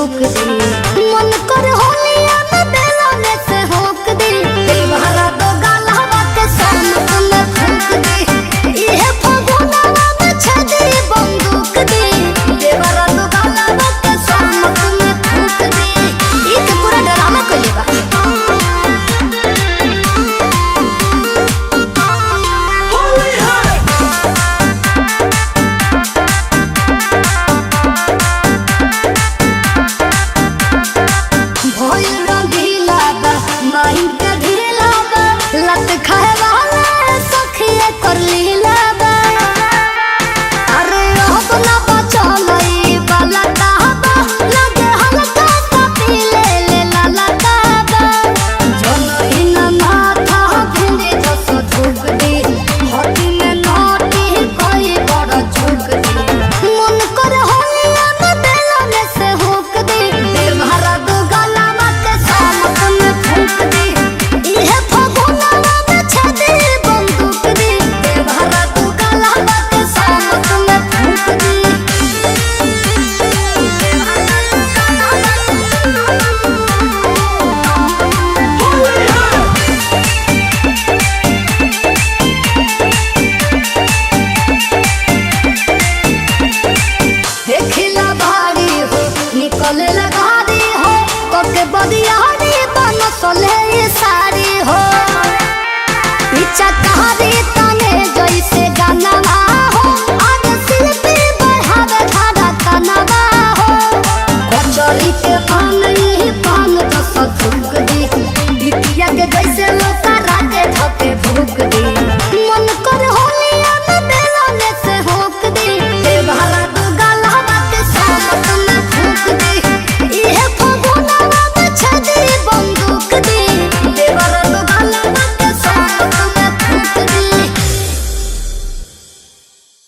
झोंक दे मन कर होलिया में बेलने से होक दे दिल भरा दो गाला के सामत में फूंक दे ये फगुनवा में छदी बंदूक दे दिल भरा दो गाला के सामत में फूंक दे ये तो पूरा ड्रामा कइले बा। लत खाए वाला सखिए कर लीला बा अरे अब ना बचलई वाला ताबा लगे हल्का सा पीले ले लाला ताबा जनई ना माथा भिंडी जस झुक दे हटी में नोटी कोई बड़ा झुक दे मन कर होलिया में बेलने से होक दे दिल भरा दो गला के सामत में फूंक दे ये फगुनवा में छदी बंदूक दे दिल भरा दो गला के सामत में फूंक दे। देखिला भारी हो निकले लगारी हो कोके बदियारी बनसले ये सारी हो पीछा कहारी तने जैसे गानवा हो आज शिल्पी बढ़ावे धारा तनवा हो कचरी के पान ही पान जस झुक दे बिटिया के जैसे